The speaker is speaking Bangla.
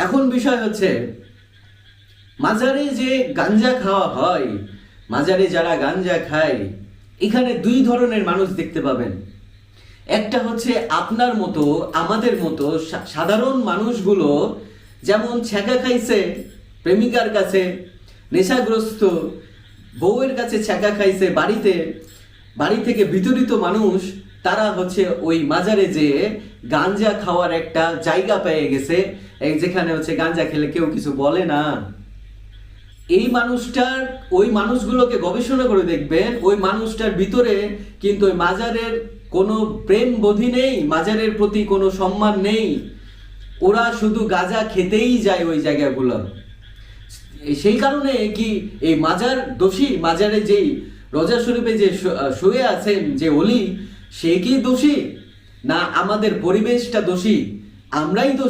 এখন বিষয় হচ্ছে, মাজারে যে গাঞ্জা খাওয়া হয়, মাজারে যারা গাঞ্জা খায়, এখানে দুই ধরনের মানুষ দেখতে পাবেন। একটা হচ্ছে আপনার মতো, আমাদের মতো সাধারণ মানুষগুলো, যেমন ছ্যাঁকা খাইছে প্রেমিকার কাছে, নেশাগ্রস্ত বউয়ের কাছে ছ্যাঁকা খাইছে বাড়ি থেকে বিতরিত মানুষ, তারা হচ্ছে ওই মাজারে যেয়ে গাঞ্জা খাওয়ার একটা জায়গা পেয়ে গেছে, যেখানে হচ্ছে গাঞ্জা খেলে কেউ কিছু বলে না। এই মানুষটার, ওই মানুষগুলোকে গবেষণা করে দেখবেন, ওই মানুষটার ভিতরে কিন্তু ওই মাজারের কোনো প্রেম বোধই নেই, মাজারের প্রতি কোনো সম্মান নেই। ওরা শুধু গাঁজা খেতেই যায় ওই জায়গাগুলো। সেই কারণে কি এই মাজার দোষী? মাজারে যেই রোজা শরীফে যে শুয়ে আছেন যে অলি, সে কি দোষী, না আমাদের পরিবেশটা দোষী? আমরাই দোষী।